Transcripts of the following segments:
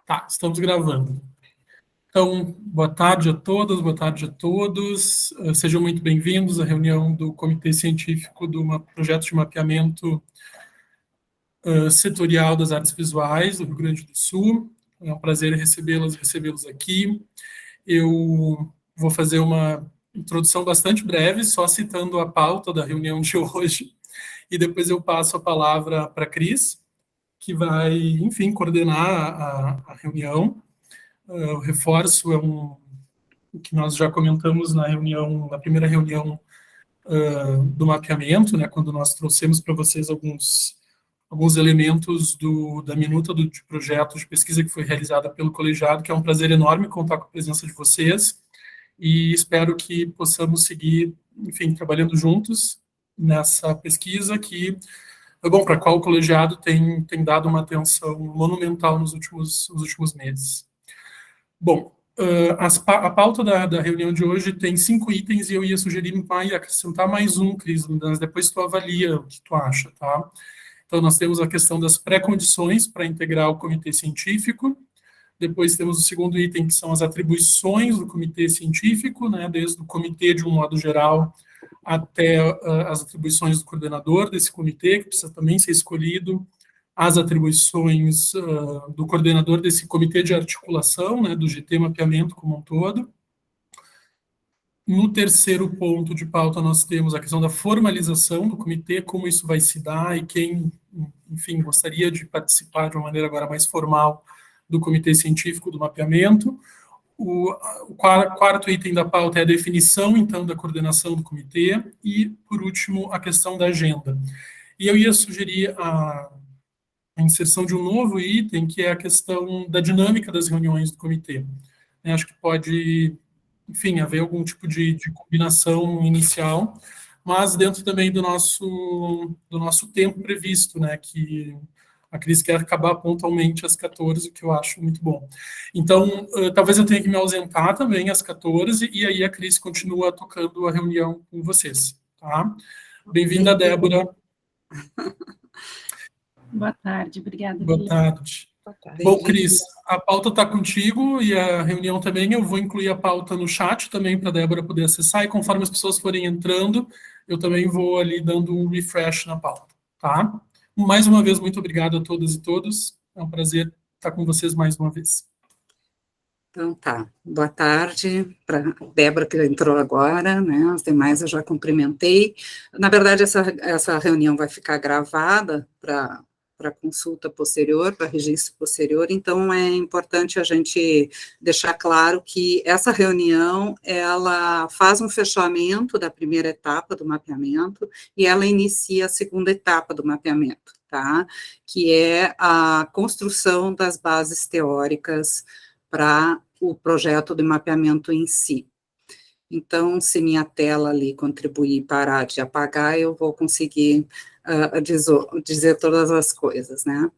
Tá, estamos gravando. Então, boa tarde a todas, boa tarde a todos. Sejam muito bem-vindos à reunião do Comitê Científico do Projeto de Mapeamento Setorial das Artes Visuais do Rio Grande do Sul. É um prazer recebê-los aqui. Eu vou fazer uma introdução bastante breve, só citando a pauta da reunião de hoje, e depois eu passo a palavra para a Cris, que vai, enfim, coordenar a reunião. O reforço é o que nós já comentamos na primeira reunião do mapeamento, né, quando nós trouxemos para vocês alguns elementos da minuta do projeto de pesquisa que foi realizada pelo colegiado, que é um prazer enorme contar com a presença de vocês, e espero que possamos seguir, enfim, trabalhando juntos nessa pesquisa que, bom, para a qual o colegiado tem dado uma atenção monumental nos últimos meses. Bom, a pauta da reunião de hoje tem 5 itens e eu ia sugerir acrescentar mais um, Cris, mas depois tu avalia o que tu acha, tá? Então, nós temos a questão das pré-condições para integrar o comitê científico. Depois temos o segundo item, que são as atribuições do comitê científico, né, desde o comitê de um modo geral até as atribuições do coordenador desse comitê, que precisa também ser escolhido, as atribuições do coordenador desse comitê de articulação, né, do GT Mapeamento como um todo. No terceiro ponto de pauta, nós temos a questão da formalização do comitê, como isso vai se dar e quem, enfim, gostaria de participar de uma maneira agora mais formal do comitê científico do mapeamento. O quarto item da pauta é a definição, então, da coordenação do comitê e, por último, a questão da agenda. E eu ia sugerir a inserção de um novo item, que é a questão da dinâmica das reuniões do comitê. Acho que pode, enfim, haver algum tipo de combinação inicial, mas dentro também do nosso tempo previsto, né, que a Cris quer acabar pontualmente às 14, o que eu acho muito bom. Então, talvez eu tenha que me ausentar também às 14, e aí a Cris continua tocando a reunião com vocês, tá? Bem-vinda, Débora. Boa tarde, obrigada. Boa tarde. Boa tarde. Bom, Cris, a pauta está contigo e a reunião também. Eu vou incluir a pauta no chat também para a Débora poder acessar, e conforme as pessoas forem entrando, eu também vou ali dando um refresh na pauta, tá? Mais uma vez, muito obrigado a todas e todos. É um prazer estar com vocês mais uma vez. Então tá, boa tarde para a Débora que entrou agora, né, os demais eu já cumprimentei. Na verdade, essa reunião vai ficar gravada para consulta posterior, para registro posterior, então é importante a gente deixar claro que essa reunião, ela faz um fechamento da primeira etapa do mapeamento e ela inicia a segunda etapa do mapeamento, tá? Que é a construção das bases teóricas para o projeto de mapeamento em si. Então, se minha tela ali contribuir e parar de apagar, eu vou conseguir dizer todas as coisas, né?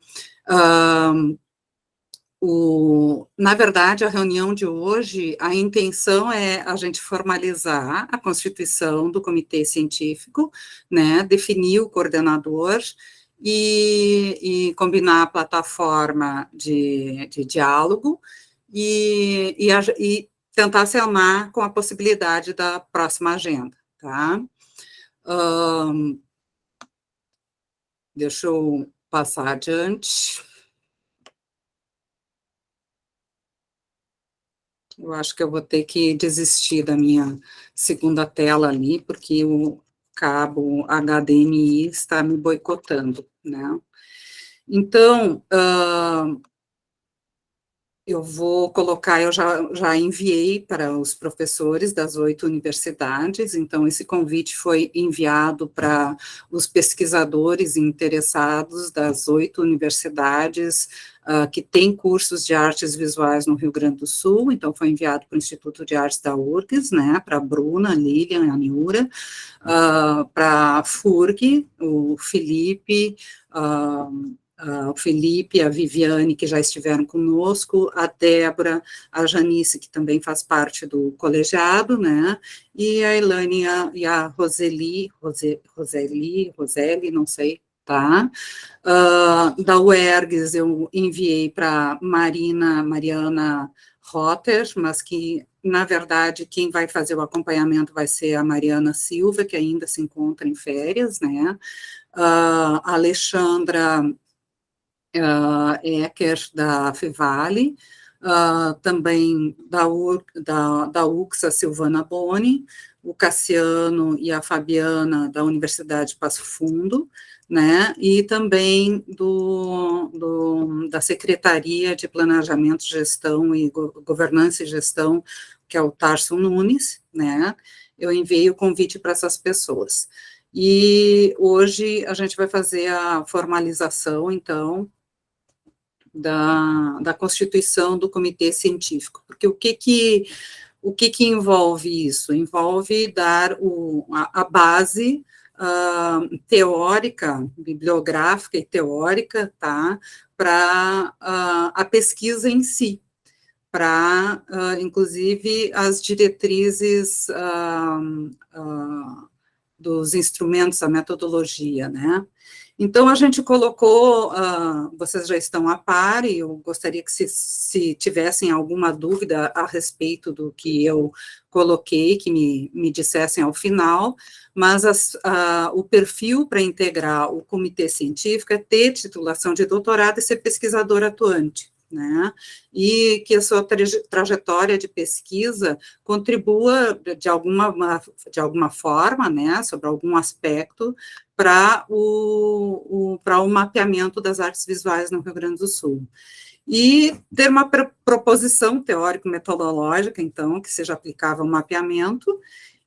Na verdade, a reunião de hoje, a intenção é a gente formalizar a constituição do comitê científico, né, definir o coordenador e combinar a plataforma de diálogo e tentar se alinhar com a possibilidade da próxima agenda, tá? Deixa eu passar adiante. Eu acho que eu vou ter que desistir da minha segunda tela ali, porque o cabo HDMI está me boicotando, né? Então, eu vou colocar, eu já enviei para os professores das 8 universidades, então esse convite foi enviado para os pesquisadores interessados das 8 universidades que têm cursos de artes visuais no Rio Grande do Sul, então foi enviado para o Instituto de Artes da URGS, né, para a Bruna, a Lilian, a Niura, para a FURG, o Felipe, a Viviane, que já estiveram conosco, a Débora, a Janice, que também faz parte do colegiado, né, e a Elaine e a Roseli, não sei, tá? Da UERGS eu enviei para Mariana Rotter, mas que, na verdade, quem vai fazer o acompanhamento vai ser a Mariana Silva, que ainda se encontra em férias, né? A Alexandra Ecker, da Fevale, também da UXA, Silvana Boni, o Cassiano e a Fabiana, da Universidade de Passo Fundo, né, e também da Secretaria de Planejamento, Gestão e Governança e Gestão, que é o Tarso Nunes, né, eu enviei o convite para essas pessoas. E hoje a gente vai fazer a formalização, então, da constituição do comitê científico, porque o que envolve isso? Envolve dar a base teórica, bibliográfica e teórica, tá, para a pesquisa em si, para, inclusive, as diretrizes dos instrumentos, a metodologia, né? Então, a gente colocou, vocês já estão a par, e eu gostaria que se tivessem alguma dúvida a respeito do que eu coloquei, que me dissessem ao final, mas o perfil para integrar o comitê científico é ter titulação de doutorado e ser pesquisador atuante, né, e que a sua trajetória de pesquisa contribua de alguma forma, né, sobre algum aspecto, para o mapeamento das artes visuais no Rio Grande do Sul. E ter uma proposição teórico-metodológica, então, que seja aplicável ao mapeamento,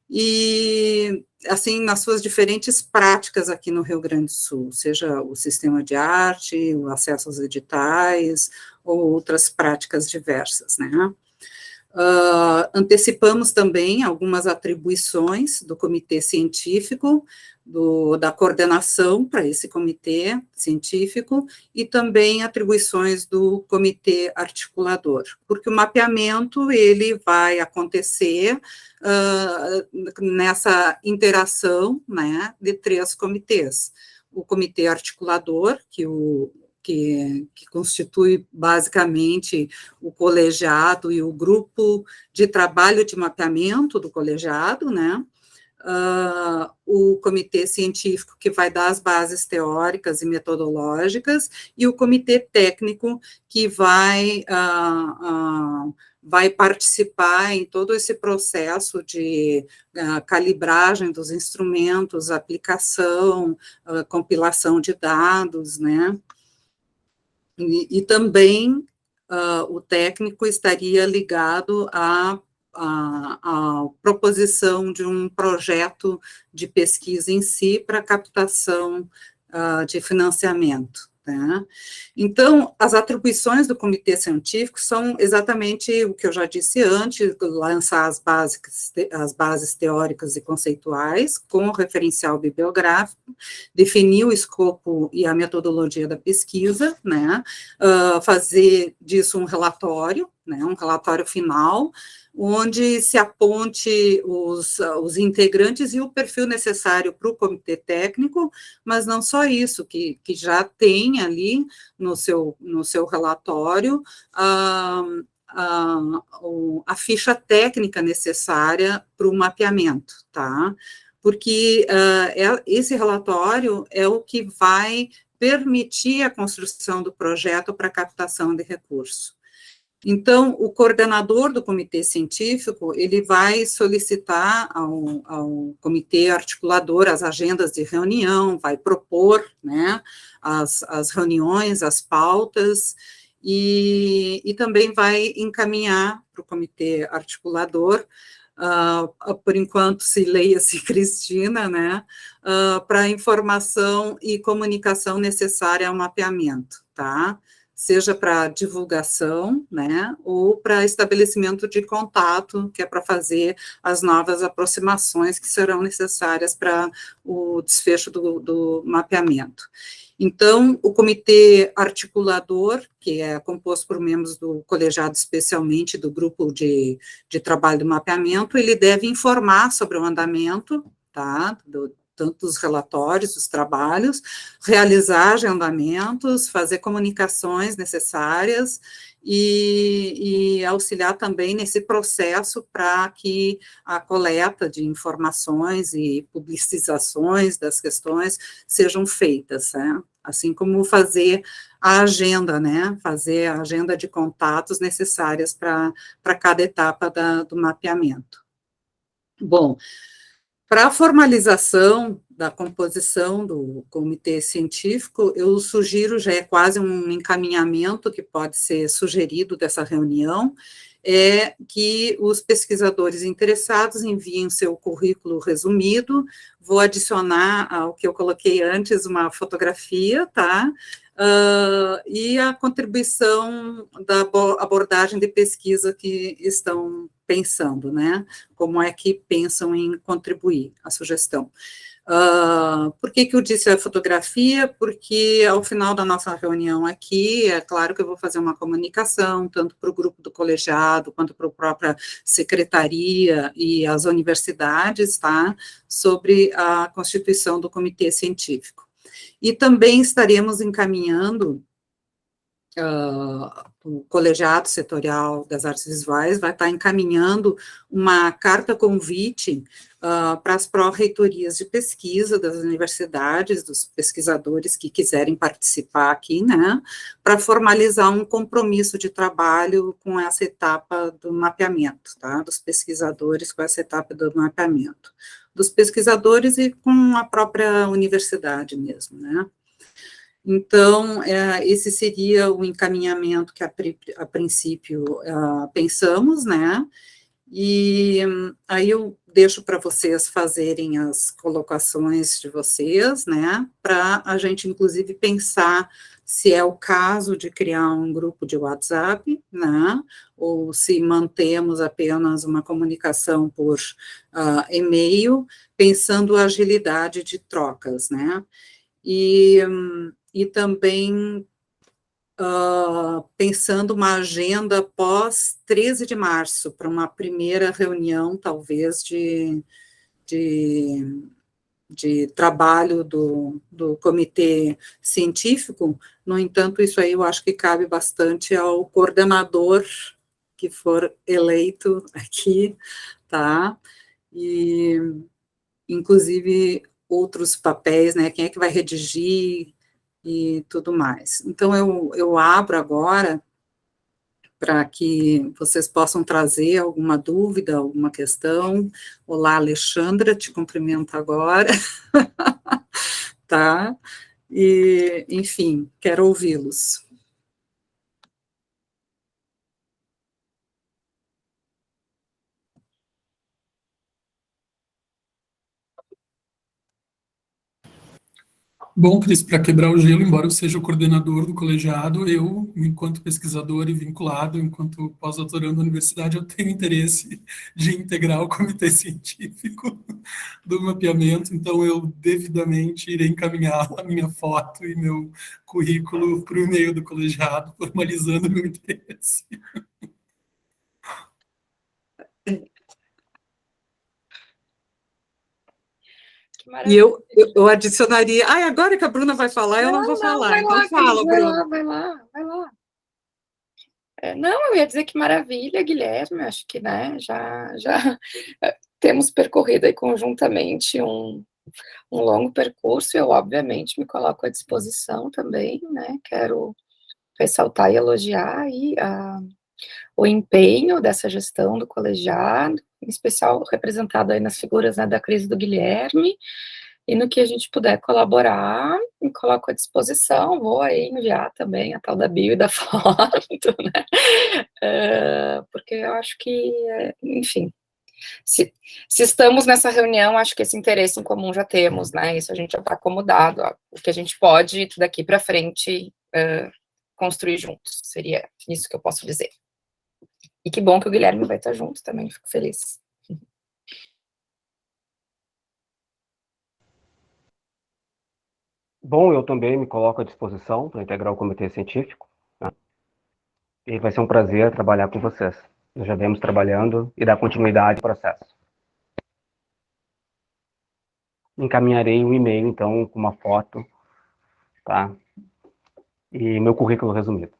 e, assim, nas suas diferentes práticas aqui no Rio Grande do Sul, seja o sistema de arte, o acesso aos editais, ou outras práticas diversas, né? Antecipamos também algumas atribuições do comitê científico, da coordenação para esse comitê científico, e também atribuições do comitê articulador, porque o mapeamento, ele vai acontecer nessa interação, né, de 3 comitês. O comitê articulador, que constitui basicamente o colegiado e o grupo de trabalho de mapeamento do colegiado, né? O comitê científico, que vai dar as bases teóricas e metodológicas, e o comitê técnico, que vai participar em todo esse processo de calibragem dos instrumentos, aplicação, compilação de dados, né? E também o técnico estaria ligado à proposição de um projeto de pesquisa em si para captação de financiamento, né? Então, as atribuições do comitê científico são exatamente o que eu já disse antes: lançar as bases teóricas e conceituais com o referencial bibliográfico, definir o escopo e a metodologia da pesquisa, né, fazer disso um relatório, né, um relatório final, onde se aponte os integrantes e o perfil necessário para o comitê técnico, mas não só isso, que já tem ali no seu relatório a ficha técnica necessária para o mapeamento, tá? Porque esse relatório é o que vai permitir a construção do projeto para captação de recursos. Então, o coordenador do comitê científico, ele vai solicitar ao comitê articulador as agendas de reunião, vai propor, né, as reuniões, as pautas, e também vai encaminhar para o comitê articulador, por enquanto se leia-se Cristina, né, para informação e comunicação necessária ao mapeamento, tá? Seja para divulgação, né, ou para estabelecimento de contato, que é para fazer as novas aproximações que serão necessárias para o desfecho do mapeamento. Então, o comitê articulador, que é composto por membros do colegiado, especialmente do grupo de trabalho do mapeamento, ele deve informar sobre o andamento, tá, tanto dos relatórios, dos trabalhos, realizar agendamentos, fazer comunicações necessárias e auxiliar também nesse processo para que a coleta de informações e publicizações das questões sejam feitas, né? Assim como fazer a agenda, né? Fazer a agenda de contatos necessárias para cada etapa do mapeamento. Bom, para a formalização da composição do comitê científico, eu sugiro, já é quase um encaminhamento que pode ser sugerido dessa reunião, é que os pesquisadores interessados enviem seu currículo resumido, vou adicionar ao que eu coloquei antes uma fotografia, tá? E a contribuição da abordagem de pesquisa que estão pensando, né? Como é que pensam em contribuir a sugestão. Por que eu disse a fotografia? Porque ao final da nossa reunião aqui, é claro que eu vou fazer uma comunicação, tanto para o grupo do colegiado, quanto para a própria secretaria e as universidades, tá? Sobre a constituição do comitê científico. E também estaremos encaminhando, o colegiado setorial das artes visuais vai estar encaminhando uma carta-convite para as pró-reitorias de pesquisa das universidades, dos pesquisadores que quiserem participar aqui, né, para formalizar um compromisso de trabalho com essa etapa do mapeamento, tá, dos pesquisadores com essa etapa do mapeamento, dos pesquisadores e com a própria universidade mesmo, né. Então, esse seria o encaminhamento que a princípio pensamos, né, e aí eu deixo para vocês fazerem as colocações de vocês, né, para a gente, inclusive, pensar se é o caso de criar um grupo de WhatsApp, né, ou se mantemos apenas uma comunicação por e-mail, pensando a agilidade de trocas, né, e também pensando uma agenda pós 13 de março, para uma primeira reunião, talvez, de trabalho do comitê científico. No entanto, isso aí eu acho que cabe bastante ao coordenador que for eleito aqui, tá? E, inclusive, outros papéis, né? Quem é que vai redigir e tudo mais. Então, eu abro agora para que vocês possam trazer alguma dúvida, alguma questão. Olá, Alexandra, te cumprimento agora. Tá? E, enfim, quero ouvi-los. Bom, Cris, para quebrar o gelo, embora eu seja o coordenador do colegiado, eu, enquanto pesquisador e vinculado, enquanto pós-doutorando da universidade, eu tenho interesse de integrar o comitê científico do mapeamento, então eu devidamente irei encaminhar a minha foto e meu currículo para o e-mail do colegiado, formalizando meu interesse. E eu adicionaria, agora que a Bruna vai falar, eu não vou falar, então lá, fala, Bruna. Vai lá. Não, eu ia dizer que maravilha, Guilherme, acho que, né, já temos percorrido aí conjuntamente um longo percurso, eu, obviamente, me coloco à disposição também, né, quero ressaltar e elogiar aí o empenho dessa gestão do colegiado, em especial representado aí nas figuras, né, da Cris e do Guilherme, e no que a gente puder colaborar, me coloco à disposição, vou aí enviar também a tal da bio e da foto, né, porque eu acho que, enfim, se estamos nessa reunião, acho que esse interesse em comum já temos, né, isso a gente já está acomodado, o que a gente pode daqui para frente construir juntos, seria isso que eu posso dizer. E que bom que o Guilherme vai estar junto também, fico feliz. Bom, eu também me coloco à disposição para integrar o comitê científico, né? E vai ser um prazer trabalhar com vocês. Nós já vemos trabalhando e dar continuidade ao processo. encaminharei um e-mail, então, com uma foto, tá? E meu currículo resumido.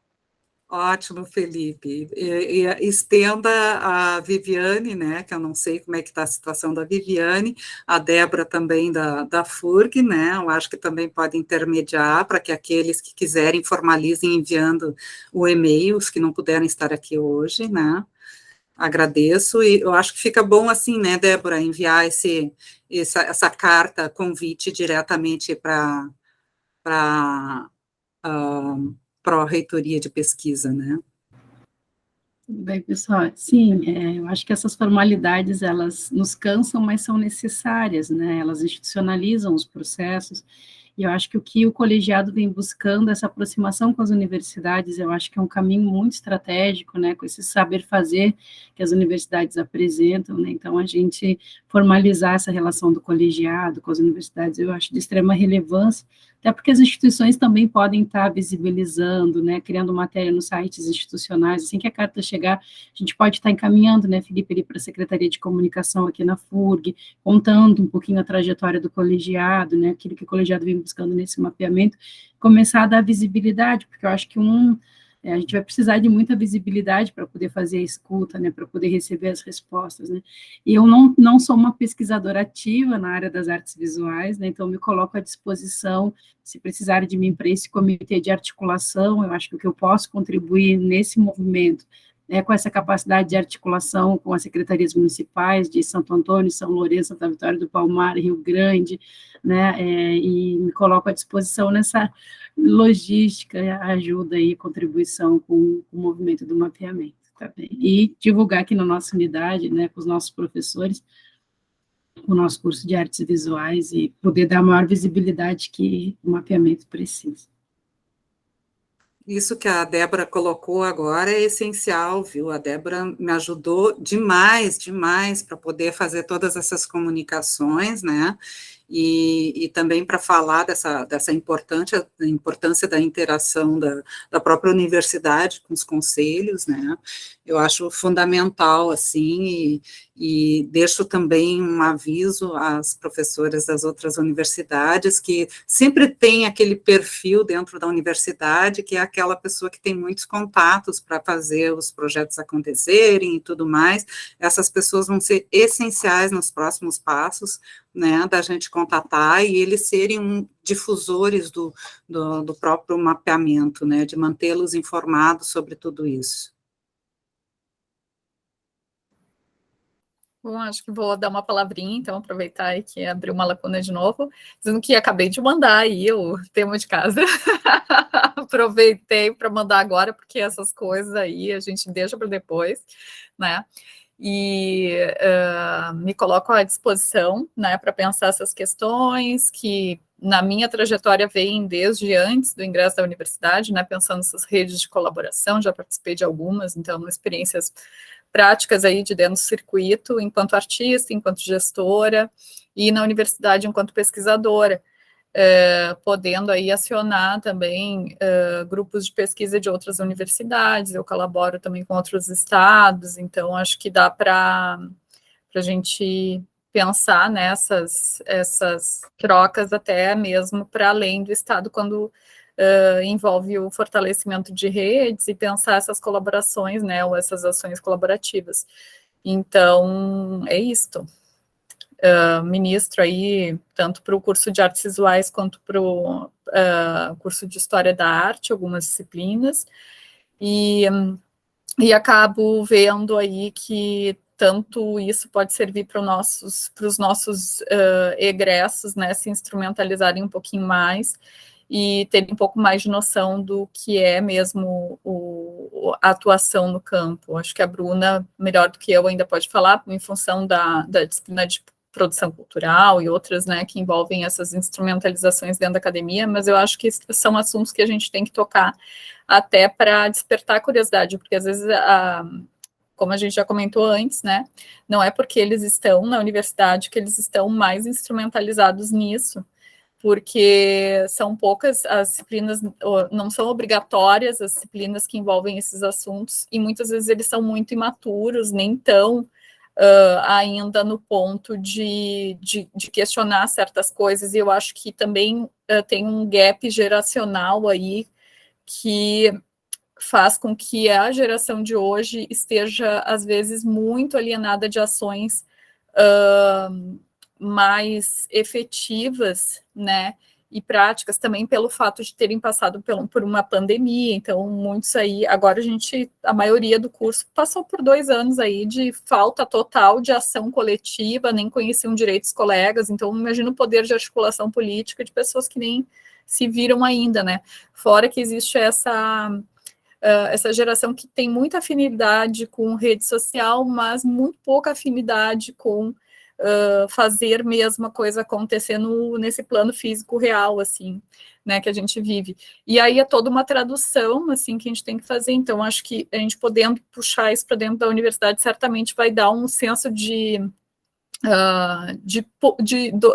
Ótimo, Felipe. E estenda a Viviane, né, que eu não sei como é que está a situação da Viviane, a Débora também da FURG, né, eu acho que também pode intermediar para que aqueles que quiserem formalizem enviando o e-mail, os que não puderam estar aqui hoje, né. Agradeço, e eu acho que fica bom assim, né, Débora, enviar essa carta, convite diretamente para a reitoria de pesquisa, né. Bem, pessoal, sim, eu acho que essas formalidades, elas nos cansam, mas são necessárias, né, elas institucionalizam os processos, e eu acho que o colegiado vem buscando, essa aproximação com as universidades, eu acho que é um caminho muito estratégico, né, com esse saber fazer que as universidades apresentam, né, então a gente formalizar essa relação do colegiado com as universidades, eu acho de extrema relevância, até porque as instituições também podem estar visibilizando, né, criando matéria nos sites institucionais, assim que a carta chegar, a gente pode estar encaminhando, né, Felipe, ali para a Secretaria de Comunicação aqui na FURG, contando um pouquinho a trajetória do colegiado, né, aquilo que o colegiado vem buscando nesse mapeamento, começar a dar visibilidade, porque eu acho que a gente vai precisar de muita visibilidade para poder fazer a escuta, né, para poder receber as respostas, né, e eu não sou uma pesquisadora ativa na área das artes visuais, né, então me coloco à disposição, se precisarem de mim para esse comitê de articulação, eu acho que o que eu posso contribuir nesse movimento é com essa capacidade de articulação com as secretarias municipais de Santo Antônio, São Lourenço, Santa Vitória do Palmar, Rio Grande, né, e me coloco à disposição nessa logística, ajuda e contribuição com o movimento do mapeamento, tá bem? E divulgar aqui na nossa unidade, né, com os nossos professores, o nosso curso de artes visuais e poder dar a maior visibilidade que o mapeamento precisa. Isso que a Débora colocou agora é essencial, viu? A Débora me ajudou demais, demais, para poder fazer todas essas comunicações, né? E também para falar dessa importância da interação da própria universidade com os conselhos, né? Eu acho fundamental, assim, e deixo também um aviso às professoras das outras universidades, que sempre tem aquele perfil dentro da universidade, que é aquela pessoa que tem muitos contatos para fazer os projetos acontecerem e tudo mais. Essas pessoas vão ser essenciais nos próximos passos, né, da gente contatar e eles serem difusores do próprio mapeamento, né, de mantê-los informados sobre tudo isso. Bom, acho que vou dar uma palavrinha, então, aproveitar aí que abriu uma lacuna de novo, dizendo que acabei de mandar aí o tema de casa. Aproveitei para mandar agora, porque essas coisas aí a gente deixa para depois, né? E me coloco à disposição, né, para pensar essas questões que na minha trajetória vêm desde antes do ingresso da universidade, né, pensando nessas redes de colaboração, já participei de algumas, então, experiências práticas aí de dentro do circuito, enquanto artista, enquanto gestora, e na universidade enquanto pesquisadora, podendo aí acionar também grupos de pesquisa de outras universidades, eu colaboro também com outros estados, então acho que dá para a gente pensar nessas essas trocas até mesmo para além do estado, quando envolve o fortalecimento de redes e pensar essas colaborações, né, ou essas ações colaborativas. Então, é isto. Ministro aí, tanto para o curso de artes visuais quanto para o curso de história da arte, algumas disciplinas, e acabo vendo aí que tanto isso pode servir para os nossos egressos, né, se instrumentalizarem um pouquinho mais, e ter um pouco mais de noção do que é mesmo a atuação no campo. Acho que a Bruna, melhor do que eu, ainda pode falar, em função da disciplina de produção cultural e outras, né, que envolvem essas instrumentalizações dentro da academia, mas eu acho que são assuntos que a gente tem que tocar até para despertar a curiosidade, porque às vezes, como a gente já comentou antes, né, não é porque eles estão na universidade que eles estão mais instrumentalizados nisso, porque são poucas as disciplinas, não são obrigatórias as disciplinas que envolvem esses assuntos, e muitas vezes eles são muito imaturos, nem tão ainda no ponto de questionar certas coisas, e eu acho que também tem um gap geracional aí que faz com que a geração de hoje esteja, às vezes, muito alienada de ações mais efetivas, né, e práticas, também pelo fato de terem passado por uma pandemia. Então, muitos aí, agora a maioria do curso passou por 2 anos aí de falta total de ação coletiva, nem conheciam direito os colegas, então imagina o poder de articulação política de pessoas que nem se viram ainda, né, fora que existe essa geração que tem muita afinidade com rede social, mas muito pouca afinidade com fazer mesmo a coisa acontecer nesse plano físico real, assim, né, que a gente vive. E aí é toda uma tradução, assim, que a gente tem que fazer. Então, acho que a gente podendo puxar isso para dentro da universidade, certamente vai dar um senso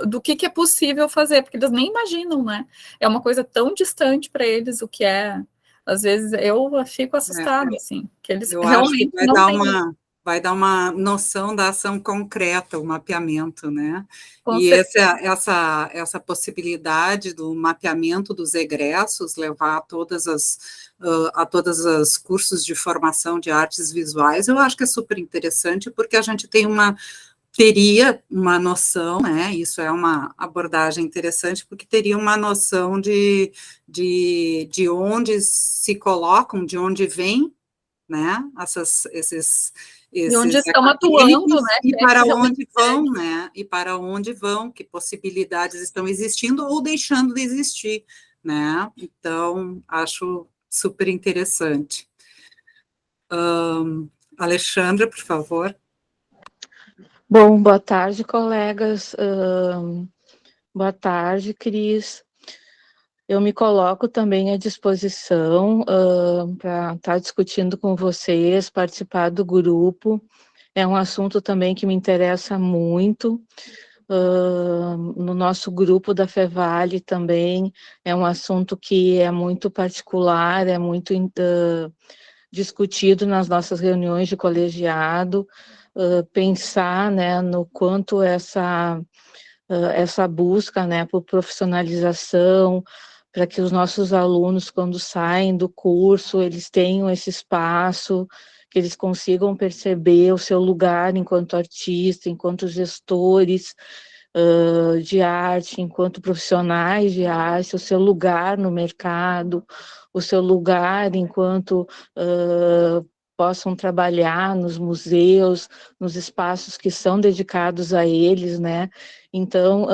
do que é possível fazer, porque eles nem imaginam, né? É uma coisa tão distante para eles o que é. Às vezes eu fico assustada, assim, que eles Eu acho que realmente não têm. vai dar uma noção da ação concreta, o mapeamento, né? Com E certeza. essa possibilidade do mapeamento dos egressos levar a todas as cursos de formação de artes visuais, eu acho que é super interessante, porque a gente teria uma noção, né, isso é uma abordagem interessante, porque teria uma noção de onde se colocam, de onde vêm, né, E onde esses estão atuando, né? e para onde vão, segue. né, e para onde vão, que possibilidades estão existindo ou deixando de existir, né, então, acho super interessante. Alexandra, por favor. Bom, boa tarde, colegas. Boa tarde, Cris. Eu me coloco também à disposição para estar discutindo com vocês, participar do grupo. É um assunto também que me interessa muito. No nosso grupo da Fevale também é um assunto que é muito particular, é muito discutido nas nossas reuniões de colegiado. Pensar, né, no quanto essa busca, né, por profissionalização, para que os nossos alunos, quando saem do curso, eles tenham esse espaço, que eles consigam perceber o seu lugar enquanto artista, enquanto gestores de arte, enquanto profissionais de arte, o seu lugar no mercado, o seu lugar enquanto possam trabalhar nos museus, nos espaços que são dedicados a eles, né? Então,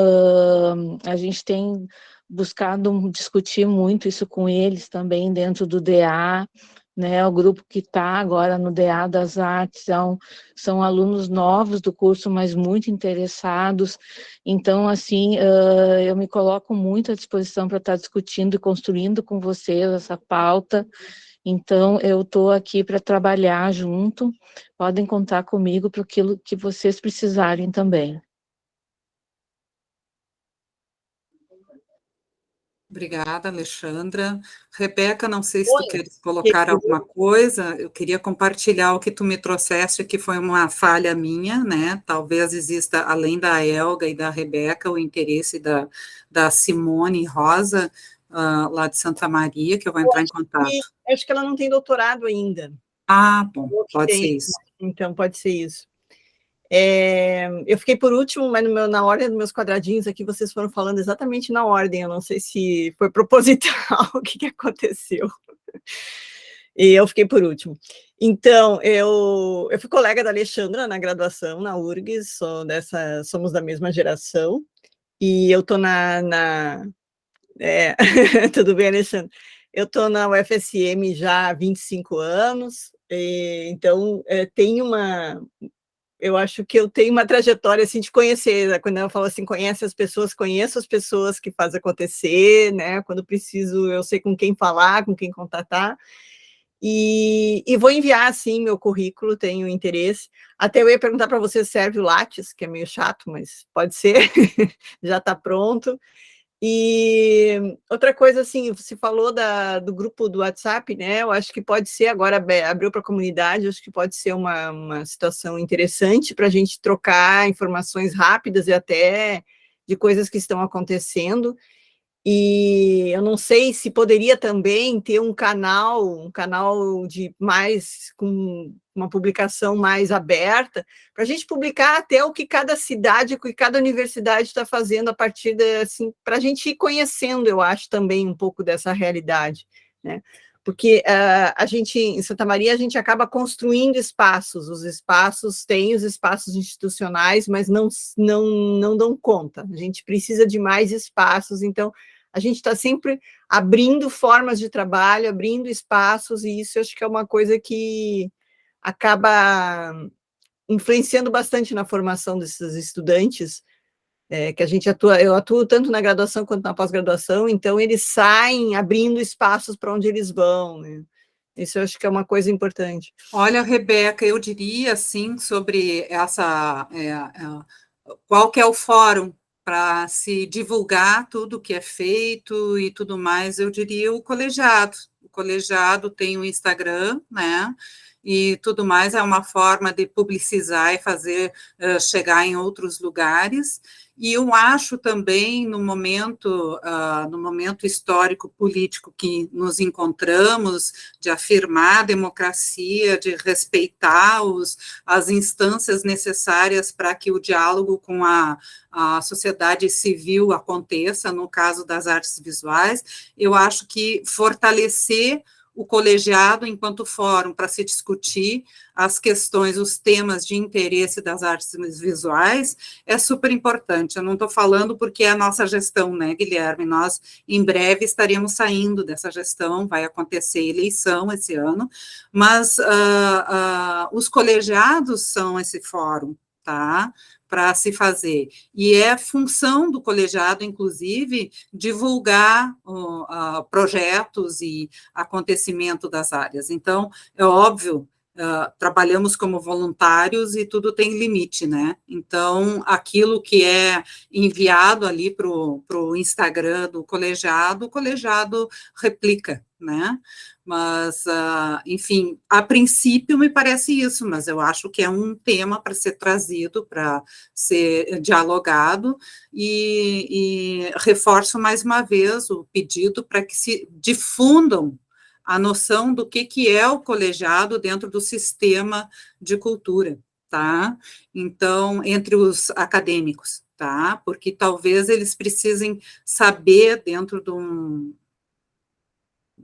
a gente tem buscado discutir muito isso com eles também dentro do DA, né? O grupo que está agora no DA das Artes são alunos novos do curso, mas muito interessados. Então, assim, eu me coloco muito à disposição para estar discutindo e construindo com vocês essa pauta. Então, eu estou aqui para trabalhar junto, podem contar comigo para aquilo que vocês precisarem também. Obrigada, Alexandra. Rebeca, não sei se tu queres colocar alguma coisa, eu queria compartilhar o que tu me trouxeste, que foi uma falha minha, né? Talvez exista, além da Elga e da Rebeca, o interesse da Simone Rosa, lá de Santa Maria, que eu vou entrar em contato. Acho que ela não tem doutorado ainda. Ah, bom, pode ser isso. Então, pode ser isso. Eu fiquei por último, mas na ordem dos meus quadradinhos aqui, vocês foram falando exatamente na ordem, eu não sei se foi proposital o que aconteceu. E eu fiquei por último. Então, eu fui colega da Alexandra na graduação, na URGS, somos da mesma geração, e eu estou tudo bem, Alexandre? Eu estou na UFSM já há 25 anos, então eu acho que eu tenho uma trajetória assim de conhecer, né? Quando eu falo assim, conheço as pessoas que fazem acontecer, né? Quando preciso, eu sei com quem falar, com quem contatar, e vou enviar, assim, meu currículo, tenho interesse. Até eu ia perguntar para você se serve o Lattes, que é meio chato, mas pode ser, já está pronto. E outra coisa, assim, você falou do grupo do WhatsApp, né? Eu acho que pode ser, agora abriu para a comunidade, acho que pode ser uma situação interessante para a gente trocar informações rápidas e até de coisas que estão acontecendo. E eu não sei se poderia também ter um canal de mais, com uma publicação mais aberta, para a gente publicar até o que cada cidade, o que cada universidade está fazendo a partir assim, para a gente ir conhecendo, eu acho, também um pouco dessa realidade, né? Porque a gente, em Santa Maria, a gente acaba construindo espaços, os espaços têm os espaços institucionais, mas não dão conta, a gente precisa de mais espaços, então a gente está sempre abrindo formas de trabalho, abrindo espaços, e isso eu acho que é uma coisa que acaba influenciando bastante na formação desses estudantes, que a gente atua, eu atuo tanto na graduação quanto na pós-graduação, então eles saem abrindo espaços para onde eles vão, né? Isso eu acho que é uma coisa importante. Olha, Rebeca, eu diria, assim, sobre qual que é o fórum para se divulgar tudo que é feito e tudo mais, eu diria o colegiado. O colegiado tem o Instagram, né? E tudo mais é uma forma de publicizar e fazer chegar em outros lugares. E eu acho também, no momento histórico político que nos encontramos, de afirmar a democracia, de respeitar as instâncias necessárias para que o diálogo com a sociedade civil aconteça, no caso das artes visuais, eu acho que fortalecer o colegiado enquanto fórum para se discutir as questões, os temas de interesse das artes visuais, é super importante. Eu não estou falando porque é a nossa gestão, né, Guilherme? Nós, em breve, estaremos saindo dessa gestão, vai acontecer eleição esse ano, mas os colegiados são esse fórum, tá? Para se fazer, e é função do colegiado, inclusive, divulgar projetos e acontecimento das áreas. Então, é óbvio, trabalhamos como voluntários e tudo tem limite, né? Então, aquilo que é enviado ali para o Instagram do colegiado, o colegiado replica, né? Mas, enfim, a princípio me parece isso, mas eu acho que é um tema para ser trazido, para ser dialogado, e reforço mais uma vez o pedido para que se difundam a noção do que é o colegiado dentro do sistema de cultura, tá? Então, entre os acadêmicos, tá? Porque talvez eles precisem saber dentro de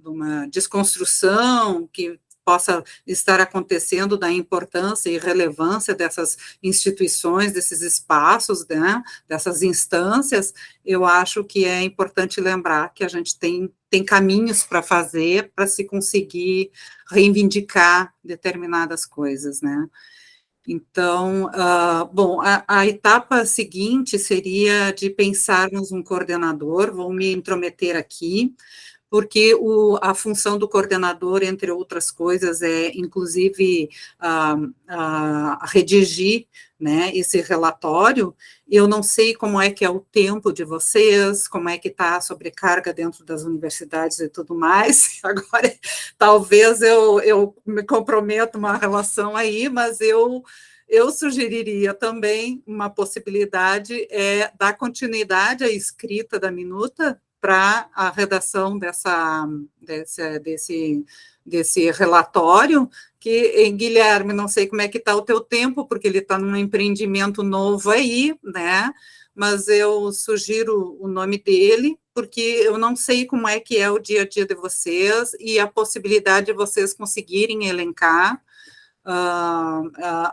uma desconstrução que possa estar acontecendo da importância e relevância dessas instituições, desses espaços, né, dessas instâncias, eu acho que é importante lembrar que a gente tem caminhos para fazer para se conseguir reivindicar determinadas coisas, né. Então, bom, a etapa seguinte seria de pensarmos um coordenador, vou me intrometer aqui, porque a função do coordenador, entre outras coisas, é, inclusive, redigir, né, esse relatório. Eu não sei como é que é o tempo de vocês, como é que está a sobrecarga dentro das universidades e tudo mais. Agora, talvez eu me comprometa uma relação aí, mas eu sugeriria também uma possibilidade dar continuidade à escrita da minuta para a redação desse relatório, que, Guilherme, não sei como é que está o teu tempo, porque ele está num empreendimento novo aí, né, mas eu sugiro o nome dele, porque eu não sei como é que é o dia a dia de vocês, e a possibilidade de vocês conseguirem elencar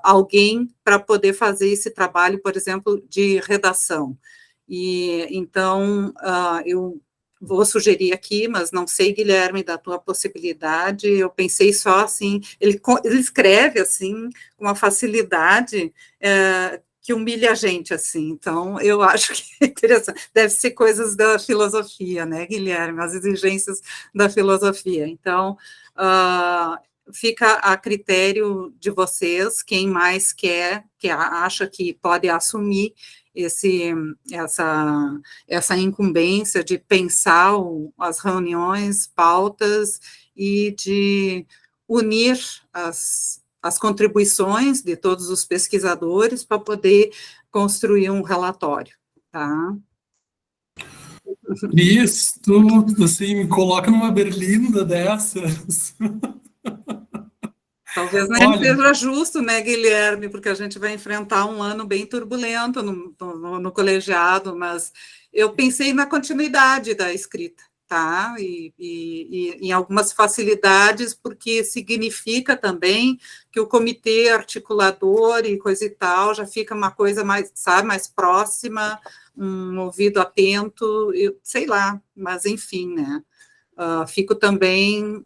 alguém para poder fazer esse trabalho, por exemplo, de redação. E então, eu vou sugerir aqui, mas não sei, Guilherme, da tua possibilidade, eu pensei só assim, ele escreve assim, com uma facilidade que humilha a gente, assim, então eu acho que é interessante, deve ser coisas da filosofia, né, Guilherme, as exigências da filosofia, então, fica a critério de vocês, quem mais quer, que acha que pode assumir essa incumbência de pensar as reuniões, pautas e de unir as contribuições de todos os pesquisadores para poder construir um relatório, tá? Cris, tu, assim, me coloca numa berlinda dessas. Talvez nem Olha, seja justo, né, Guilherme, porque a gente vai enfrentar um ano bem turbulento no colegiado, mas eu pensei na continuidade da escrita, tá? E em algumas facilidades, porque significa também que o comitê articulador e coisa e tal já fica uma coisa mais, sabe, mais próxima, um ouvido atento, sei lá, mas enfim, né? Fico também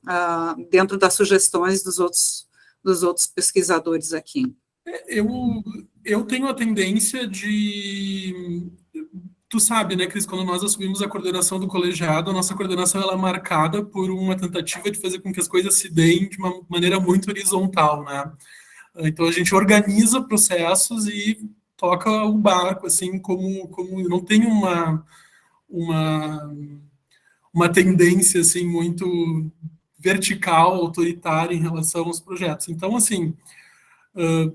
dentro das sugestões dos outros pesquisadores aqui. eu tenho a tendência de... Tu sabe, né, Cris, quando nós assumimos a coordenação do colegiado, a nossa coordenação ela é marcada por uma tentativa de fazer com que as coisas se deem de uma maneira muito horizontal, né? Então a gente organiza processos e toca o barco, assim, como não tem uma, uma tendência, assim, muito vertical, autoritária em relação aos projetos. Então, assim,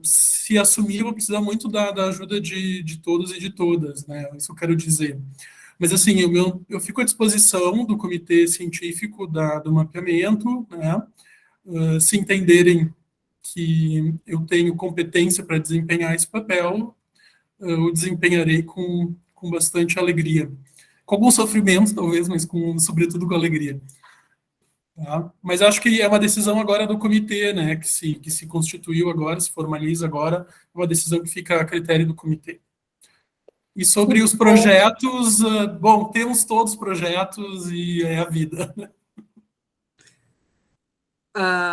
se assumir, eu vou precisar muito da ajuda de todos e de todas, né? Isso eu quero dizer. Mas, assim, eu fico à disposição do comitê científico do mapeamento, né? Se entenderem que eu tenho competência para desempenhar esse papel, eu desempenharei com bastante alegria. Com algum sofrimento, talvez, mas sobretudo com alegria. Tá? Mas acho que é uma decisão agora do comitê, né, que se constituiu agora, se formaliza agora, uma decisão que fica a critério do comitê. E sobre os projetos, bom, temos todos os projetos e é a vida.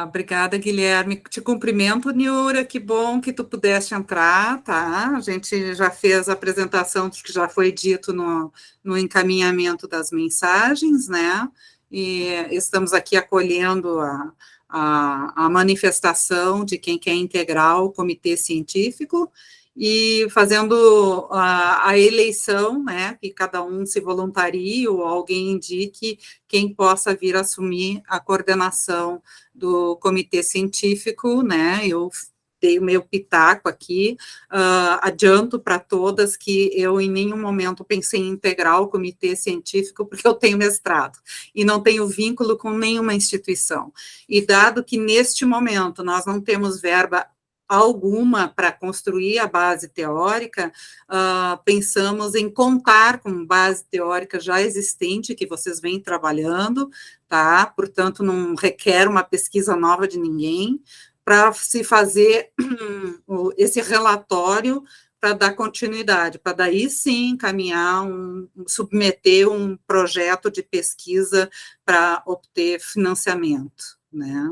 Obrigada, Guilherme. Te cumprimento, Niura, que bom que tu pudeste entrar, tá? A gente já fez a apresentação do que já foi dito no encaminhamento das mensagens, né? E estamos aqui acolhendo a manifestação de quem quer integrar o comitê científico e fazendo a eleição, né, que cada um se voluntarie ou alguém indique quem possa vir assumir a coordenação do comitê científico, né, eu dei o meu pitaco aqui, adianto para todas que eu em nenhum momento pensei em integrar o comitê científico, porque eu tenho mestrado, e não tenho vínculo com nenhuma instituição, e dado que neste momento nós não temos verba alguma para construir a base teórica, pensamos em contar com base teórica já existente, que vocês vêm trabalhando, tá? Portanto, não requer uma pesquisa nova de ninguém, para se fazer esse relatório para dar continuidade, para daí sim encaminhar, submeter um projeto de pesquisa para obter financiamento, né?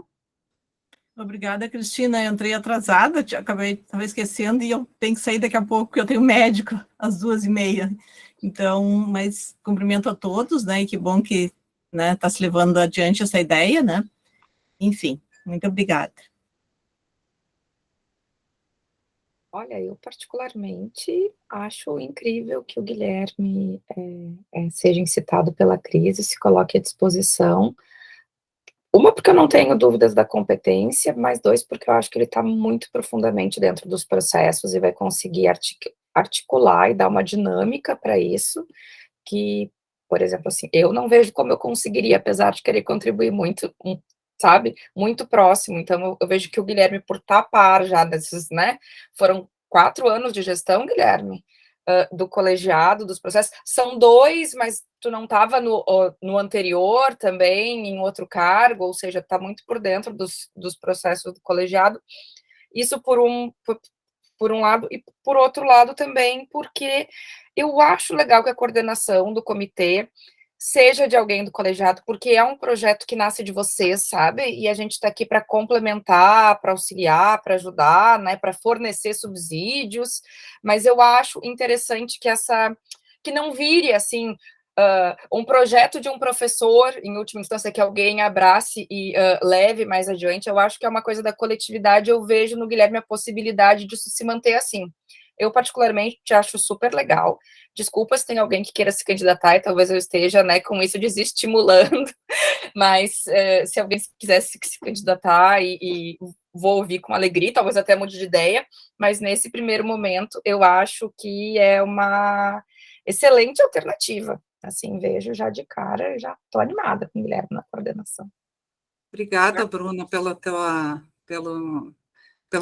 Obrigada, Cristina. Eu entrei atrasada, estava esquecendo, e eu tenho que sair daqui a pouco, porque eu tenho médico às 2h30. Então, mas cumprimento a todos, né? E que bom que, né, está se levando adiante essa ideia, né? Enfim, muito obrigada. Olha, eu particularmente acho incrível que o Guilherme seja incitado pela Cris e se coloque à disposição. Uma, porque eu não tenho dúvidas da competência, mas dois, porque eu acho que ele está muito profundamente dentro dos processos e vai conseguir articular e dar uma dinâmica para isso, que, por exemplo, assim, eu não vejo como eu conseguiria, apesar de querer contribuir muito, sabe, muito próximo. Então, eu vejo que o Guilherme, por estar a par já desses, né, foram 4 anos de gestão, Guilherme, do colegiado, dos processos, são 2, mas tu não estava no anterior também, em outro cargo, ou seja, está muito por dentro dos processos do colegiado. Isso por um lado, e por outro lado também, porque eu acho legal que a coordenação do comitê seja de alguém do colegiado, porque é um projeto que nasce de vocês, sabe? E a gente está aqui para complementar, para auxiliar, para ajudar, né? Para fornecer subsídios, mas eu acho interessante que não vire assim, um projeto de um professor, em última instância, que alguém abrace e leve mais adiante. Eu acho que é uma coisa da coletividade. Eu vejo no Guilherme a possibilidade disso se manter assim. Eu, particularmente, acho super legal. Desculpa se tem alguém que queira se candidatar, e talvez eu esteja, né, com isso desestimulando, mas se alguém quisesse se candidatar, e vou ouvir com alegria, talvez até mude de ideia, mas nesse primeiro momento eu acho que é uma excelente alternativa. Assim, vejo já de cara, já estou animada com o Guilherme na coordenação. Obrigada, Bruna, pela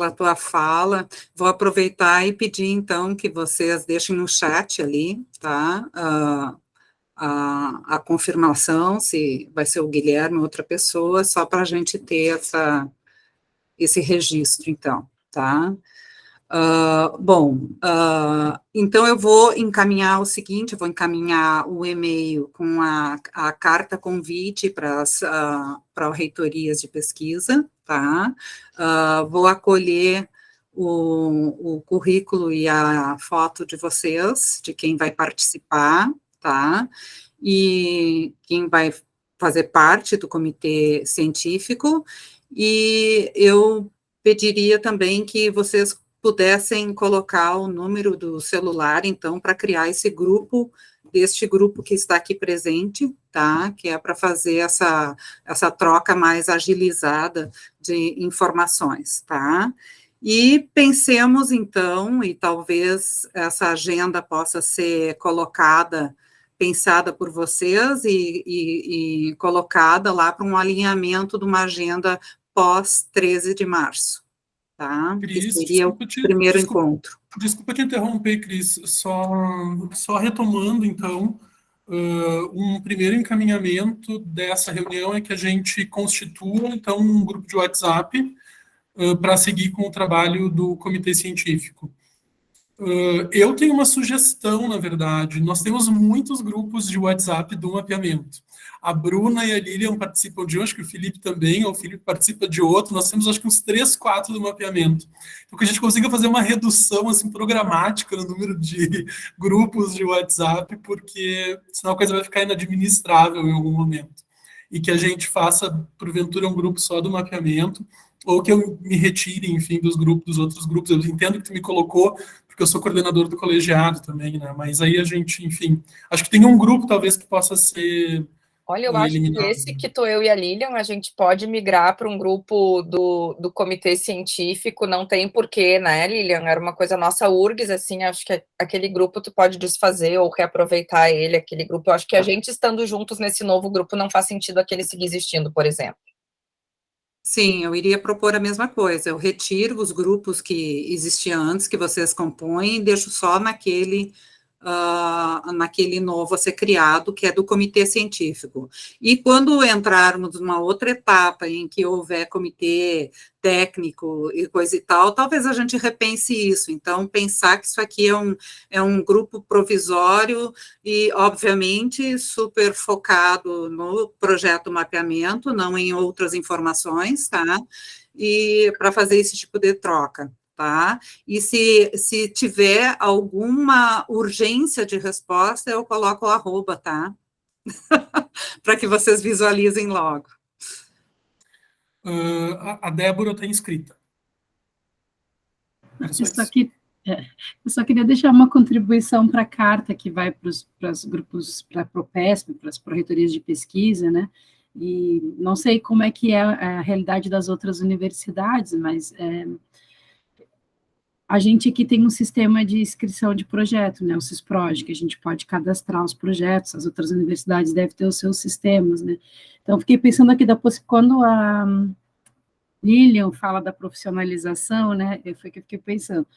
tua fala. Vou aproveitar e pedir, então, que vocês deixem no chat ali, tá? A confirmação, se vai ser o Guilherme ou outra pessoa, só para a gente ter esse registro, então, tá? Então eu vou encaminhar o seguinte, eu vou encaminhar o e-mail com a carta convite para reitorias de pesquisa, tá? Vou acolher o currículo e a foto de vocês, de quem vai participar, tá? E quem vai fazer parte do comitê científico, e eu pediria também que vocês pudessem colocar o número do celular, então, para criar esse grupo, deste grupo que está aqui presente, tá? Que é para fazer essa troca mais agilizada de informações, tá? E pensemos, então, e talvez essa agenda possa ser pensada por vocês e colocada lá para um alinhamento de uma agenda pós 13 de março. Tá? Cris, que seria o primeiro encontro. Desculpa te interromper, Cris, só retomando, então, um primeiro encaminhamento dessa reunião é que a gente constitua, então, um grupo de WhatsApp para seguir com o trabalho do comitê científico. Eu tenho uma sugestão, na verdade. Nós temos muitos grupos de WhatsApp do mapeamento. A Bruna e a Lilian participam de um, acho que o Felipe também, ou o Felipe participa de outro. Nós temos, acho que, uns 3, 4 do mapeamento. Então, que a gente consiga fazer uma redução, assim, programática no número de grupos de WhatsApp, porque senão a coisa vai ficar inadministrável em algum momento. E que a gente faça, porventura, um grupo só do mapeamento, ou que eu me retire, enfim, dos outros grupos. Eu entendo que tu me colocou, porque eu sou coordenador do colegiado também, né? Mas aí a gente, enfim, acho que tem um grupo, talvez, que possa ser... Olha, eu acho que esse que tô eu e a Lilian, a gente pode migrar para um grupo do comitê científico, não tem porquê, né, Lilian? Era uma coisa nossa URGS, assim, acho que aquele grupo tu pode desfazer ou reaproveitar ele, aquele grupo. Eu acho que a gente estando juntos nesse novo grupo não faz sentido aquele seguir existindo, por exemplo. Sim, eu iria propor a mesma coisa. Eu retiro os grupos que existiam antes, que vocês compõem, e deixo só naquele novo a ser criado, que é do comitê científico. E quando entrarmos numa outra etapa em que houver comitê técnico e coisa e tal, talvez a gente repense isso. Então, pensar que isso aqui é um grupo provisório e, obviamente, super focado no projeto mapeamento, não em outras informações, tá? E para fazer esse tipo de troca. Tá? E se tiver alguma urgência de resposta, eu coloco o @, tá? Para que vocês visualizem logo. A Débora está inscrita. Eu só queria deixar uma contribuição para a carta que vai para os grupos, para a Propesp, para as pró-reitorias de pesquisa, né? E não sei como é que é a realidade das outras universidades, mas... a gente aqui tem um sistema de inscrição de projeto, né, o CISPROD, que a gente pode cadastrar os projetos, as outras universidades devem ter os seus sistemas, né. Então, fiquei pensando aqui, quando a Lilian fala da profissionalização, né, foi que eu fiquei pensando,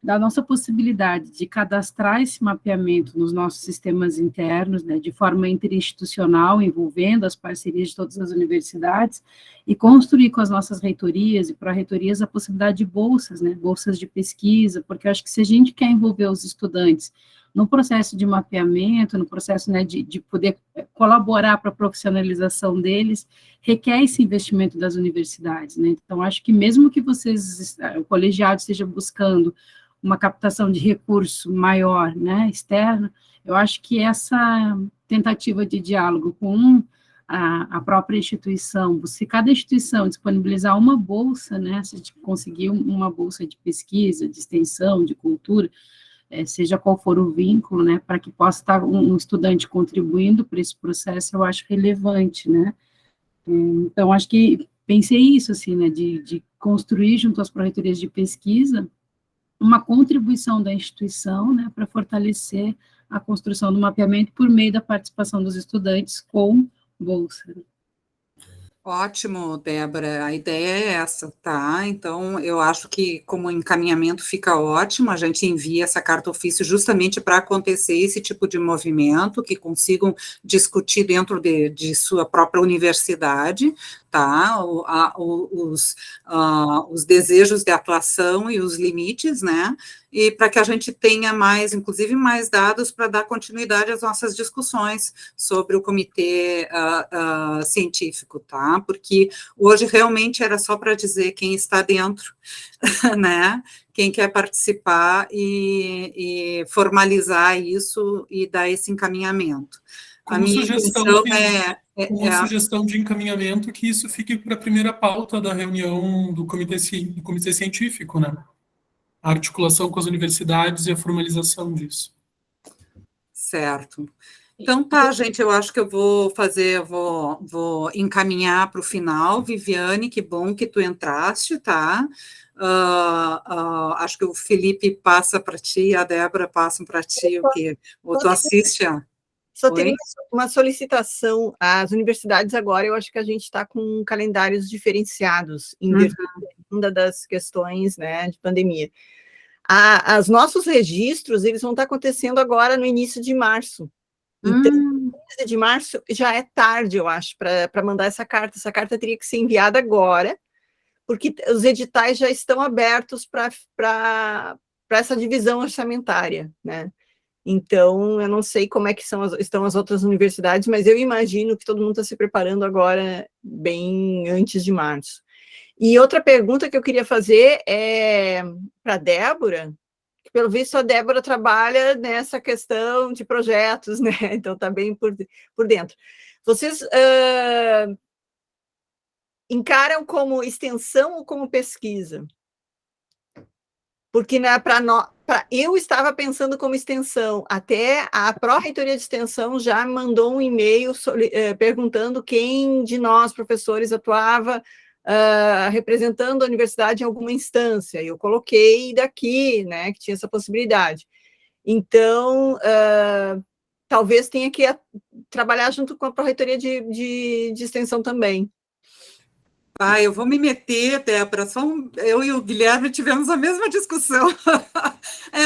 da nossa possibilidade de cadastrar esse mapeamento nos nossos sistemas internos, né, de forma interinstitucional, envolvendo as parcerias de todas as universidades, e construir com as nossas reitorias e pró-reitorias a possibilidade de bolsas, né, bolsas de pesquisa, porque eu acho que se a gente quer envolver os estudantes no processo de mapeamento, no processo, né, de poder colaborar para a profissionalização deles, requer esse investimento das universidades, né. Então, acho que mesmo que o colegiado esteja buscando uma captação de recurso maior, né, externo, eu acho que essa tentativa de diálogo com a própria instituição, se cada instituição disponibilizar uma bolsa, né, se a gente conseguir uma bolsa de pesquisa, de extensão, de cultura, seja qual for o vínculo, né, para que possa estar um estudante contribuindo para esse processo, eu acho relevante, né. Então, acho que pensei isso, assim, né, de construir junto às pró-reitorias de pesquisa uma contribuição da instituição, né, para fortalecer a construção do mapeamento por meio da participação dos estudantes com bolsa. Ótimo, Débora, a ideia é essa, tá? Então, eu acho que como encaminhamento fica ótimo, a gente envia essa carta ofício justamente para acontecer esse tipo de movimento, que consigam discutir dentro de sua própria universidade, tá? Os desejos de atuação e os limites, né? E para que a gente tenha mais, inclusive mais dados para dar continuidade às nossas discussões sobre o comitê científico, tá? Porque hoje realmente era só para dizer quem está dentro, né? Quem quer participar e formalizar isso e dar esse encaminhamento. A minha intenção uma sugestão de encaminhamento que isso fique para a primeira pauta da reunião do comitê científico, né? A articulação com as universidades e a formalização disso. Certo. Então tá, gente, eu acho que eu vou encaminhar para o final. Viviane, que bom que tu entraste, tá? Acho que o Felipe passa para ti, a Débora passa para ti, ou tu assiste a... Só teria uma solicitação às universidades agora, eu acho que a gente está com calendários diferenciados em virtude das questões, né, de pandemia. Os nossos registros, eles vão estar acontecendo agora no início de março. Então, no início de março já é tarde, eu acho, para mandar essa carta. Essa carta teria que ser enviada agora, porque os editais já estão abertos para essa divisão orçamentária, né? Então, eu não sei como é que estão as outras universidades, mas eu imagino que todo mundo está se preparando agora bem antes de março. E outra pergunta que eu queria fazer é para a Débora, que pelo visto a Débora trabalha nessa questão de projetos, né? Então está bem por dentro. Vocês encaram como extensão ou como pesquisa? Porque eu estava pensando como extensão, até a pró-reitoria de extensão já me mandou um e-mail perguntando quem de nós, professores, atuava representando a universidade em alguma instância. Eu coloquei daqui, né, que tinha essa possibilidade. Então, talvez tenha que trabalhar junto com a pró-reitoria de extensão também. Eu vou me meter, Débora, eu e o Guilherme tivemos a mesma discussão,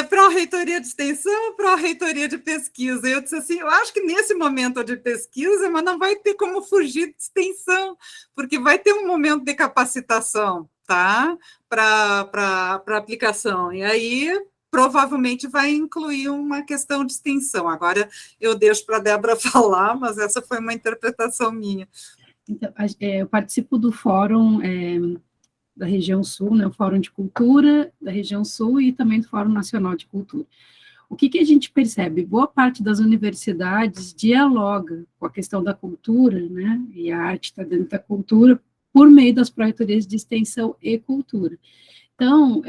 pró-reitoria de extensão, pró-reitoria de pesquisa, eu disse assim, eu acho que nesse momento de pesquisa, mas não vai ter como fugir de extensão, porque vai ter um momento de capacitação, tá, para aplicação, e aí provavelmente vai incluir uma questão de extensão. Agora eu deixo para a Débora falar, mas essa foi uma interpretação minha. Então, eu participo do fórum da região sul, né, o Fórum de Cultura da região sul e também do Fórum Nacional de Cultura. O que a gente percebe? Boa parte das universidades dialoga com a questão da cultura, né, e a arte está dentro da cultura, por meio das pró-reitorias de extensão e cultura. Então,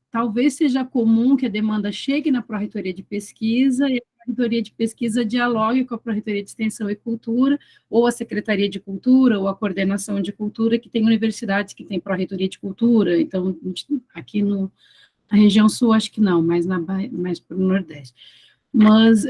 talvez seja comum que a demanda chegue na pró-reitoria de pesquisa e a pró-reitoria de pesquisa dialogue com a pró-reitoria de extensão e cultura, ou a secretaria de cultura, ou a coordenação de cultura, que tem universidades que têm pró-reitoria de cultura, então, aqui na região sul, acho que não, mais para o Nordeste. Mas,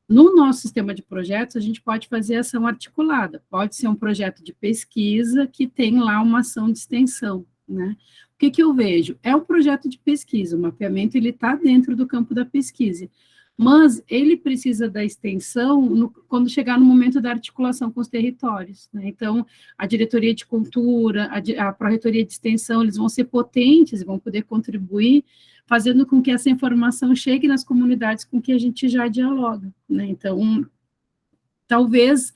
no nosso sistema de projetos, a gente pode fazer ação articulada, pode ser um projeto de pesquisa que tem lá uma ação de extensão, né? O que eu vejo? É um projeto de pesquisa, o mapeamento ele está dentro do campo da pesquisa, mas ele precisa da extensão quando chegar no momento da articulação com os territórios, né? Então, a diretoria de cultura, a pró-reitoria de extensão, eles vão ser potentes, vão poder contribuir, fazendo com que essa informação chegue nas comunidades com que a gente já dialoga, né? Então, talvez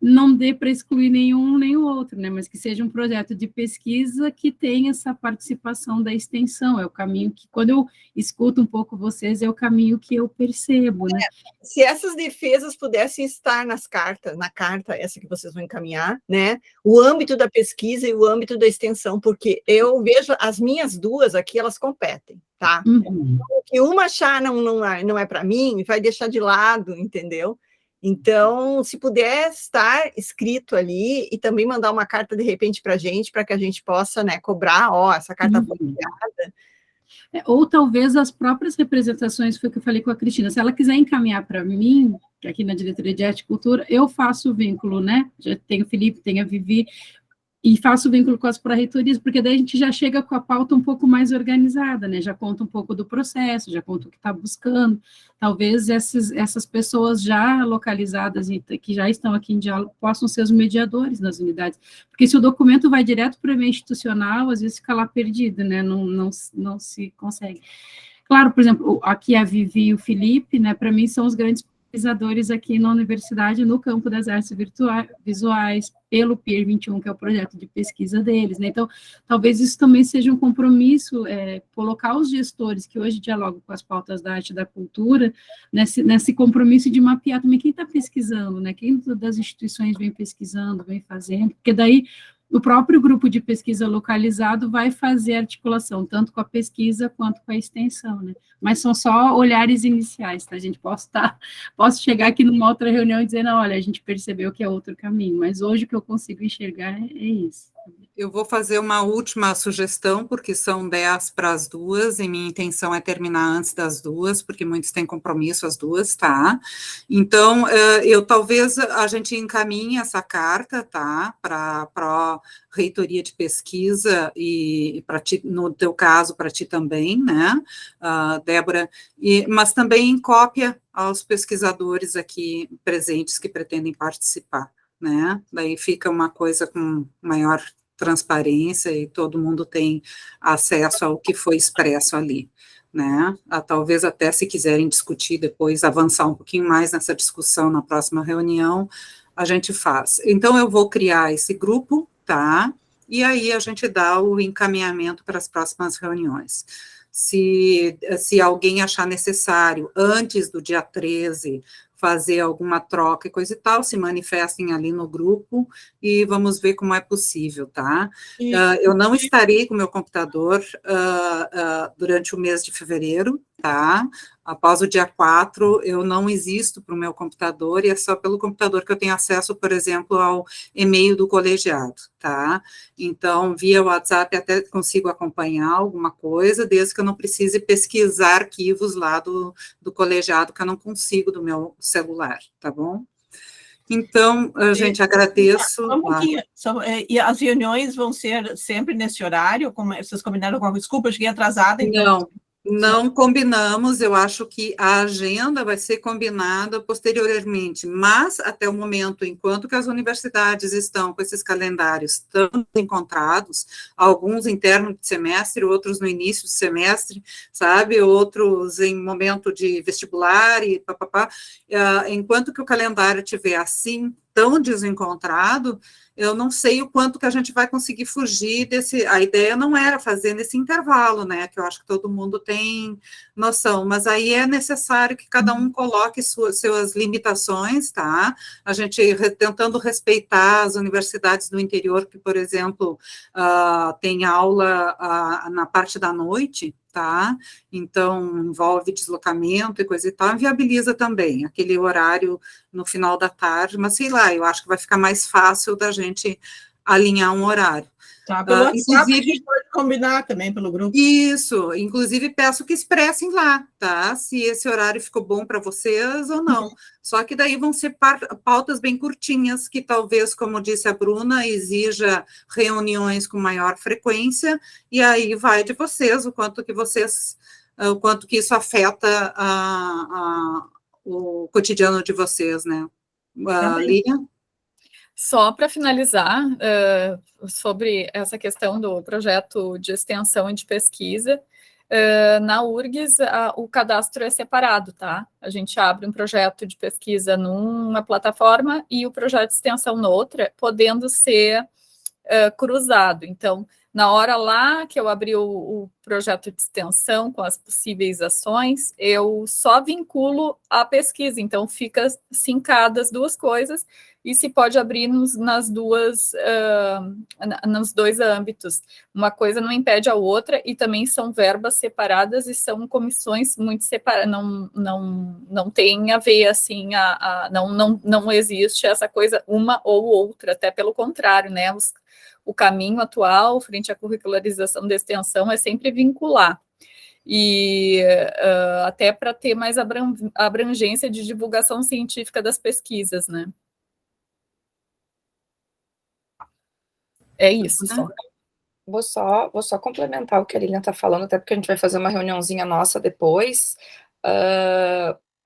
não dê para excluir nenhum nem o outro, né? Mas que seja um projeto de pesquisa que tenha essa participação da extensão. É o caminho que, quando eu escuto um pouco vocês, é o caminho que eu percebo, né? Se essas defesas pudessem estar na carta, essa que vocês vão encaminhar, né? O âmbito da pesquisa e o âmbito da extensão, porque eu vejo as minhas duas aqui, elas competem, tá? Uhum. O que uma achar não é para mim, vai deixar de lado, entendeu? Então, se puder estar escrito ali e também mandar uma carta, de repente, para a gente, para que a gente possa, né, cobrar, essa carta foi enviada. Ou talvez as próprias representações, foi o que eu falei com a Cristina, se ela quiser encaminhar para mim, que aqui na Diretoria de Arte e Cultura, eu faço o vínculo, né? Já tem o Felipe, tem a Vivi, e faço o vínculo com as pró-reitorias, porque daí a gente já chega com a pauta um pouco mais organizada, né? Já conta um pouco do processo, já conta o que está buscando. Talvez essas pessoas já localizadas e que já estão aqui em diálogo possam ser os mediadores nas unidades. Porque se o documento vai direto para o meio institucional, às vezes fica lá perdido, né? Não se consegue. Claro, por exemplo, aqui a Vivi e o Felipe, né? Para mim são os grandes pesquisadores aqui na universidade, no campo das artes visuais, pelo PIR 21, que é o projeto de pesquisa deles, né? Então, talvez isso também seja um compromisso, colocar os gestores que hoje dialogam com as pautas da arte e da cultura, nesse compromisso de mapear também quem está pesquisando, né? Quem das instituições vem pesquisando, vem fazendo, porque daí o próprio grupo de pesquisa localizado vai fazer articulação, tanto com a pesquisa quanto com a extensão, né? Mas são só olhares iniciais, tá, gente? Posso chegar aqui numa outra reunião e dizer, não, olha, a gente percebeu que é outro caminho, mas hoje o que eu consigo enxergar é isso. Eu vou fazer uma última sugestão, porque são 10 para as duas, e minha intenção é terminar antes das duas, porque muitos têm compromisso as duas, tá? Então, talvez a gente encaminhe essa carta, tá? Para a reitoria de pesquisa, e para ti, no teu caso, para ti também, né, Débora? Mas também em cópia aos pesquisadores aqui presentes que pretendem participar, né? Daí fica uma coisa com maior transparência e todo mundo tem acesso ao que foi expresso ali, né? Talvez até se quiserem discutir depois, avançar um pouquinho mais nessa discussão na próxima reunião, a gente faz. Então, eu vou criar esse grupo, tá? E aí a gente dá o encaminhamento para as próximas reuniões. Se alguém achar necessário, antes do dia 13, fazer alguma troca e coisa e tal, se manifestem ali no grupo e vamos ver como é possível, tá? Eu não estarei com o meu computador durante o mês de fevereiro, tá? Após o dia 4, eu não existo para o meu computador, e é só pelo computador que eu tenho acesso, por exemplo, ao e-mail do colegiado, tá? Então, via WhatsApp até consigo acompanhar alguma coisa, desde que eu não precise pesquisar arquivos lá do colegiado, que eu não consigo do meu celular, tá bom? Então, gente, agradeço. E as reuniões vão ser sempre nesse horário? Como vocês combinaram com a desculpa, eu cheguei atrasada. Então... Não combinamos, eu acho que a agenda vai ser combinada posteriormente, mas até o momento, enquanto que as universidades estão com esses calendários tão encontrados, alguns em término de semestre, outros no início do semestre, sabe, outros em momento de vestibular e papapá, enquanto que o calendário estiver assim, tão desencontrado, eu não sei o quanto que a gente vai conseguir fugir desse... A ideia não era fazer nesse intervalo, né, que eu acho que todo mundo tem noção, mas aí é necessário que cada um coloque suas limitações, tá? A gente tentando respeitar as universidades do interior, que, por exemplo, tem aula na parte da noite, tá? Então, envolve deslocamento e coisa e tal, inviabiliza também aquele horário no final da tarde, mas sei lá, eu acho que vai ficar mais fácil da gente alinhar um horário. Tá, pelo WhatsApp a gente pode combinar também pelo grupo. Isso, inclusive peço que expressem lá, tá? Se esse horário ficou bom para vocês ou não. Só que daí vão ser pautas bem curtinhas, que talvez, como disse a Bruna, exija reuniões com maior frequência, e aí vai de vocês, o quanto que isso afeta o cotidiano de vocês, né? Lívia? Só para finalizar, sobre essa questão do projeto de extensão e de pesquisa, na URGS, o cadastro é separado, tá? A gente abre um projeto de pesquisa numa plataforma e o projeto de extensão noutra, podendo ser cruzado. Então, na hora lá que eu abri o projeto de extensão com as possíveis ações, eu só vinculo a pesquisa, então fica sincadas as duas coisas e se pode abrir nos dois âmbitos. Uma coisa não impede a outra e também são verbas separadas e são comissões muito separadas, não tem a ver assim, não existe essa coisa uma ou outra, até pelo contrário, né? O caminho atual, frente à curricularização da extensão, é sempre vincular. E até para ter mais abrangência de divulgação científica das pesquisas, né? É isso, só. Vou só complementar o que a Lilian está falando, até porque a gente vai fazer uma reuniãozinha nossa depois.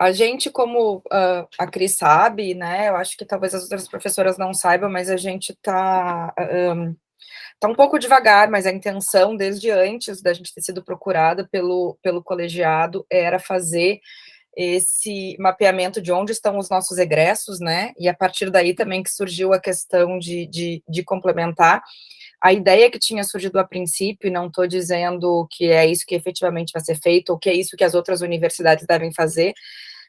A gente, como a Cris sabe, né, eu acho que talvez as outras professoras não saibam, mas a gente está um pouco devagar, mas a intenção, desde antes da gente ter sido procurada pelo colegiado, era fazer esse mapeamento de onde estão os nossos egressos, né, e a partir daí também que surgiu a questão de complementar. A ideia que tinha surgido a princípio, e não estou dizendo que é isso que efetivamente vai ser feito, ou que é isso que as outras universidades devem fazer,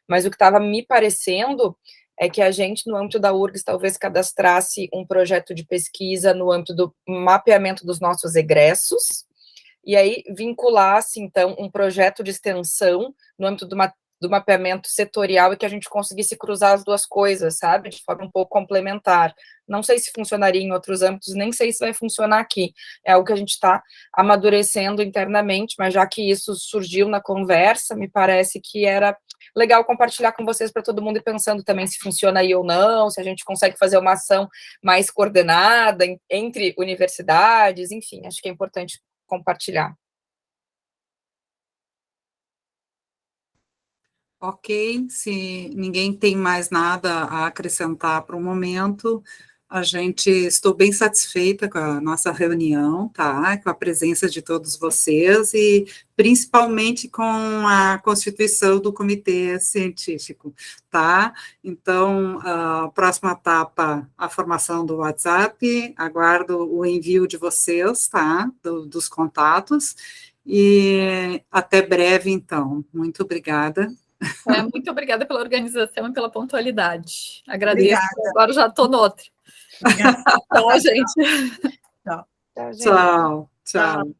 mas o que estava me parecendo é que a gente, no âmbito da URGS, talvez cadastrasse um projeto de pesquisa no âmbito do mapeamento dos nossos egressos, e aí vinculasse, então, um projeto de extensão no âmbito do mapeamento setorial e que a gente conseguisse cruzar as duas coisas, sabe, de forma um pouco complementar. Não sei se funcionaria em outros âmbitos, nem sei se vai funcionar aqui. É algo que a gente está amadurecendo internamente, mas já que isso surgiu na conversa, me parece que era legal compartilhar com vocês para todo mundo ir pensando também se funciona aí ou não, se a gente consegue fazer uma ação mais coordenada entre universidades, enfim, acho que é importante compartilhar. Ok, se ninguém tem mais nada a acrescentar para o momento, estou bem satisfeita com a nossa reunião, tá? Com a presença de todos vocês e principalmente com a constituição do comitê científico, tá? Então, a próxima etapa, a formação do WhatsApp, aguardo o envio de vocês, tá? Dos contatos e até breve, então. Muito obrigada. Muito obrigada pela organização e pela pontualidade. Agradeço. Obrigada. Agora já estou no outro. Tchau, gente. Tchau. Tchau. Tchau.